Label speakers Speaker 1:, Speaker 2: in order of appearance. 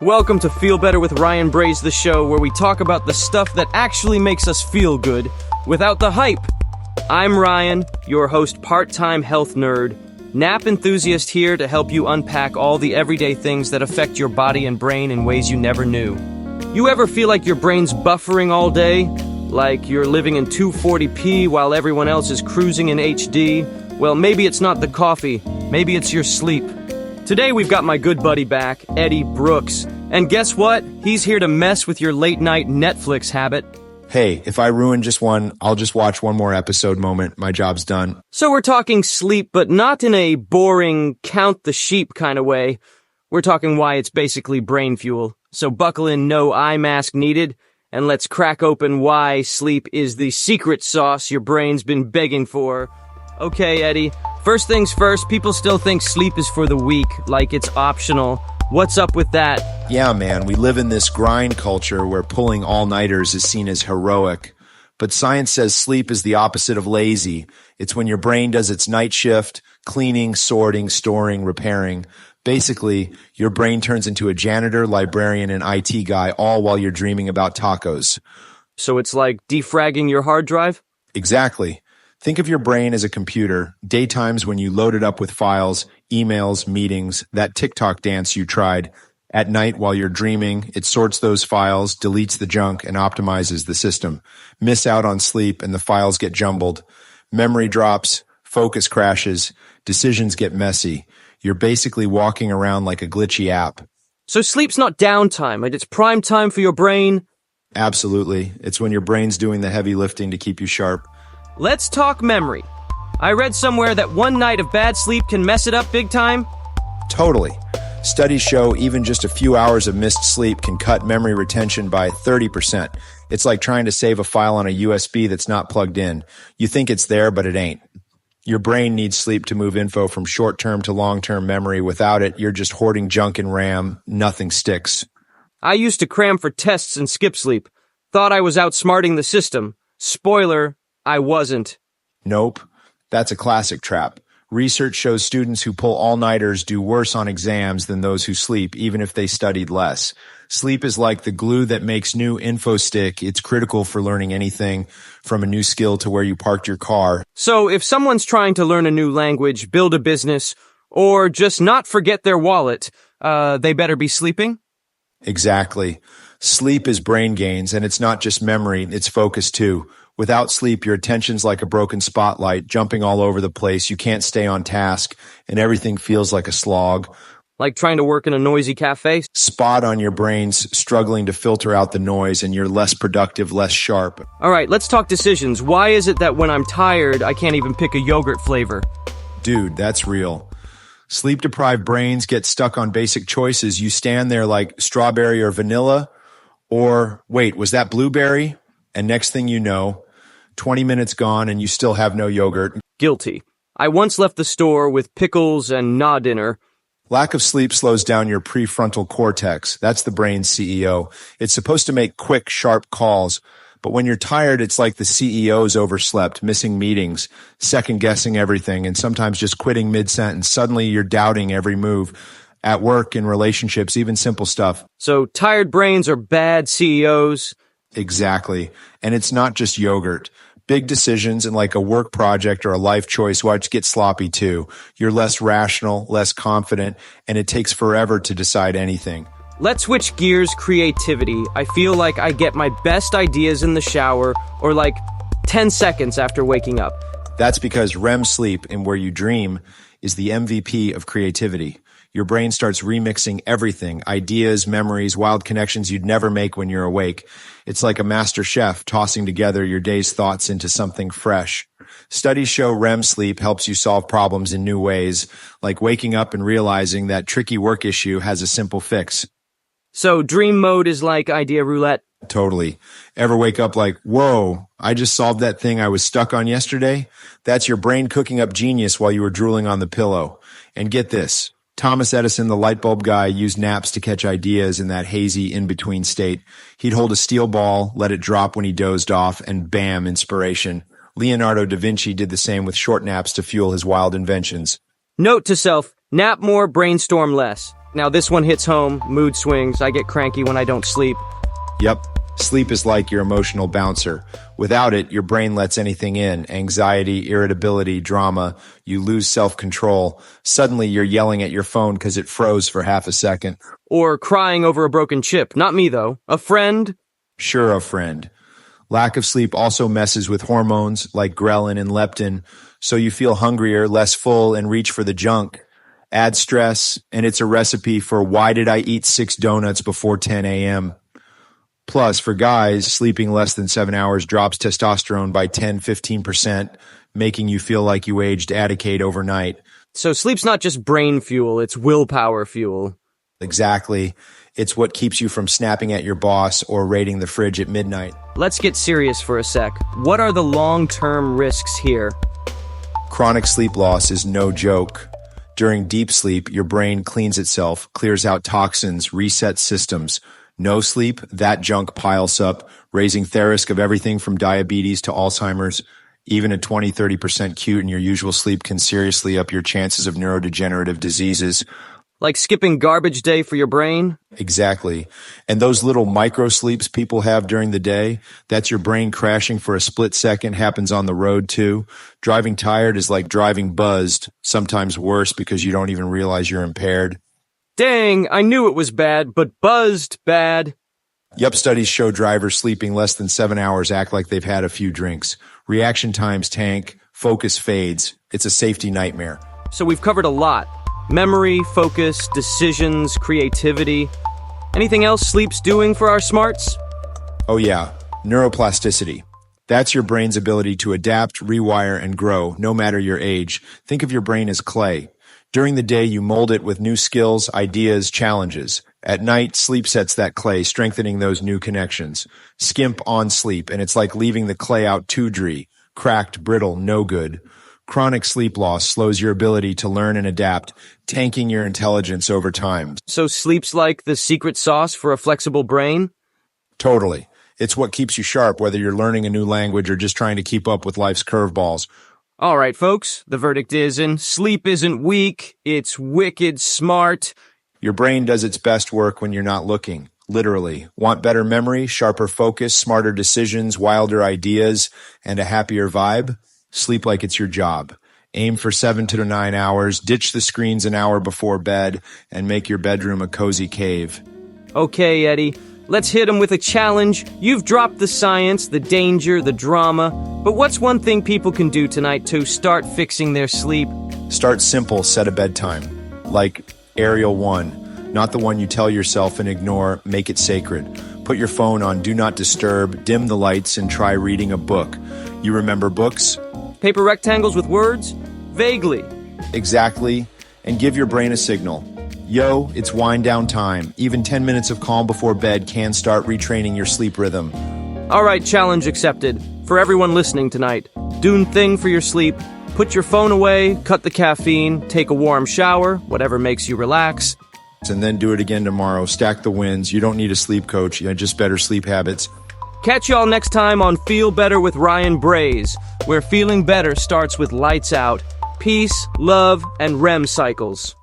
Speaker 1: Welcome to Feel Better with Ryan Braze, the show where we talk about the stuff that actually makes us feel good without the hype. I'm Ryan, your host, part-time health nerd, nap enthusiast here to help you unpack all the everyday things that affect your body and brain in ways you never knew. You ever feel like your brain's buffering all day? Like you're living in 240p while everyone else is cruising in HD? Well, maybe it's not the coffee, maybe it's your sleep. Today we've got my good buddy back, Eddie Brooks. And guess what? He's here to mess with your late-night Netflix habit.
Speaker 2: Hey, if I ruin just one, I'll just watch one more episode moment. My job's done.
Speaker 1: So we're talking sleep, but not in a boring, count the sheep kind of way. We're talking why it's basically brain fuel. So buckle in, no eye mask needed, and let's crack open why sleep is the secret sauce your brain's been begging for. Okay, Eddie. First things first, people still think sleep is for the weak, like it's optional. What's up with that?
Speaker 2: Yeah, man, we live in this grind culture where pulling all-nighters is seen as heroic. But science says sleep is the opposite of lazy. It's when your brain does its night shift, cleaning, sorting, storing, repairing. Basically, your brain turns into a janitor, librarian, and IT guy, all while you're dreaming about tacos.
Speaker 1: So it's like defragging your hard drive?
Speaker 2: Exactly. Think of your brain as a computer. Daytimes when you load it up with files, emails, meetings, that TikTok dance you tried. At night while you're dreaming, it sorts those files, deletes the junk, and optimizes the system. Miss out on sleep and the files get jumbled. Memory drops, focus crashes, decisions get messy. You're basically walking around like a glitchy app.
Speaker 1: So sleep's not downtime, it's prime time for your brain?
Speaker 2: Absolutely. It's when your brain's doing the heavy lifting to keep you sharp.
Speaker 1: Let's talk memory. I read somewhere that one night of bad sleep can mess it up big time.
Speaker 2: Totally. Studies show even just a few hours of missed sleep can cut memory retention by 30%. It's like trying to save a file on a USB that's not plugged in. You think it's there, but it ain't. Your brain needs sleep to move info from short-term to long-term memory. Without it, you're just hoarding junk in RAM. Nothing sticks.
Speaker 1: I used to cram for tests and skip sleep. Thought I was outsmarting the system. Spoiler, I wasn't.
Speaker 2: Nope. That's a classic trap. Research shows students who pull all-nighters do worse on exams than those who sleep, even if they studied less. Sleep is like the glue that makes new info stick. It's critical for learning anything from a new skill to where you parked your car.
Speaker 1: So if someone's trying to learn a new language, build a business, or just not forget their wallet, they better be sleeping?
Speaker 2: Exactly. Sleep is brain gains, and it's not just memory, it's focus too. Without sleep, your attention's like a broken spotlight, jumping all over the place. You can't stay on task, and everything feels like a slog.
Speaker 1: Like trying to work in a noisy cafe?
Speaker 2: Spot on, your brain's struggling to filter out the noise, and you're less productive, less sharp.
Speaker 1: All right, let's talk decisions. Why is it that when I'm tired, I can't even pick a yogurt flavor?
Speaker 2: Dude, that's real. Sleep-deprived brains get stuck on basic choices. You stand there like strawberry or vanilla, or wait, was that blueberry? And next thing you know, 20 minutes gone and you still have no yogurt.
Speaker 1: Guilty. I once left the store with pickles and nah dinner.
Speaker 2: Lack of sleep slows down your prefrontal cortex. That's the brain's CEO. It's supposed to make quick, sharp calls. But when you're tired, it's like the CEO's overslept, missing meetings, second-guessing everything, and sometimes just quitting mid-sentence. Suddenly you're doubting every move. At work, in relationships, even simple stuff.
Speaker 1: So tired brains are bad CEOs?
Speaker 2: Exactly. And it's not just yogurt. Big decisions in like a work project or a life choice watch get sloppy too. You're less rational, less confident, and it takes forever to decide anything.
Speaker 1: Let's switch gears, creativity. I feel like I get my best ideas in the shower or like 10 seconds after waking up.
Speaker 2: That's because REM sleep, and where you dream, is the MVP of creativity. Your brain starts remixing everything, ideas, memories, wild connections you'd never make when you're awake. It's like a master chef tossing together your day's thoughts into something fresh. Studies show REM sleep helps you solve problems in new ways, like waking up and realizing that tricky work issue has a simple fix.
Speaker 1: So dream mode is like idea roulette?
Speaker 2: Totally. Ever wake up like, whoa, I just solved that thing I was stuck on yesterday? That's your brain cooking up genius while you were drooling on the pillow. And get this. Thomas Edison, the light bulb guy, used naps to catch ideas in that hazy in-between state. He'd hold a steel ball, let it drop when he dozed off, and bam, inspiration. Leonardo da Vinci did the same with short naps to fuel his wild inventions.
Speaker 1: Note to self, nap more, brainstorm less. Now this one hits home, mood swings, I get cranky when I don't sleep.
Speaker 2: Yep. Sleep is like your emotional bouncer. Without it, your brain lets anything in. Anxiety, irritability, drama. You lose self-control. Suddenly, you're yelling at your phone because it froze for half a second.
Speaker 1: Or crying over a broken chip. Not me, though. A friend?
Speaker 2: Sure, a friend. Lack of sleep also messes with hormones like ghrelin and leptin, so you feel hungrier, less full, and reach for the junk. Add stress, and it's a recipe for why did I eat 6 donuts before 10 a.m.? Plus, for guys, sleeping less than 7 hours drops testosterone by 10-15%, making you feel like you aged a decade overnight.
Speaker 1: So sleep's not just brain fuel, it's willpower fuel.
Speaker 2: Exactly. It's what keeps you from snapping at your boss or raiding the fridge at midnight.
Speaker 1: Let's get serious for a sec. What are the long-term risks here?
Speaker 2: Chronic sleep loss is no joke. During deep sleep, your brain cleans itself, clears out toxins, resets systems. No sleep, that junk piles up, raising the risk of everything from diabetes to Alzheimer's. Even a 20-30% cute in your usual sleep can seriously up your chances of neurodegenerative diseases.
Speaker 1: Like skipping garbage day for your brain?
Speaker 2: Exactly. And those little micro sleeps people have during the day, that's your brain crashing for a split second, happens on the road too. Driving tired is like driving buzzed, sometimes worse because you don't even realize you're impaired.
Speaker 1: Dang, I knew it was bad, but buzzed bad.
Speaker 2: Yup, studies show drivers sleeping less than 7 hours act like they've had a few drinks. Reaction times tank, focus fades. It's a safety nightmare.
Speaker 1: So we've covered a lot. Memory, focus, decisions, creativity. Anything else sleep's doing for our smarts?
Speaker 2: Oh yeah, neuroplasticity. That's your brain's ability to adapt, rewire, and grow, no matter your age. Think of your brain as clay. During the day, you mold it with new skills, ideas, challenges. At night, sleep sets that clay, strengthening those new connections. Skimp on sleep, and it's like leaving the clay out too dry, cracked, brittle, no good. Chronic sleep loss slows your ability to learn and adapt, tanking your intelligence over time.
Speaker 1: So sleep's like the secret sauce for a flexible brain?
Speaker 2: Totally. It's what keeps you sharp, whether you're learning a new language or just trying to keep up with life's curveballs.
Speaker 1: All right, folks, the verdict is in sleep isn't weak, it's wicked smart.
Speaker 2: Your brain does its best work when you're not looking, literally. Want better memory, sharper focus, smarter decisions, wilder ideas, and a happier vibe? Sleep like it's your job. Aim for 7 to 9 hours, ditch the screens an hour before bed, and make your bedroom a cozy cave.
Speaker 1: Okay, Eddie, let's hit him with a challenge. You've dropped the science, the danger, the drama, but what's one thing people can do tonight to start fixing their sleep?
Speaker 2: Start simple, set a bedtime. Like Ariel 1, not the one you tell yourself and ignore, make it sacred. Put your phone on Do Not Disturb, dim the lights, and try reading a book. You remember books?
Speaker 1: Paper rectangles with words? Vaguely.
Speaker 2: Exactly. And give your brain a signal. Yo, it's wind down time. Even 10 minutes of calm before bed can start retraining your sleep rhythm.
Speaker 1: All right, challenge accepted. For everyone listening tonight, do a thing for your sleep. Put your phone away, cut the caffeine, take a warm shower, whatever makes you relax.
Speaker 2: And then do it again tomorrow. Stack the wins. You don't need a sleep coach. You just better sleep habits.
Speaker 1: Catch y'all next time on Feel Better with Ryan Braze, where feeling better starts with lights out, peace, love, and REM cycles.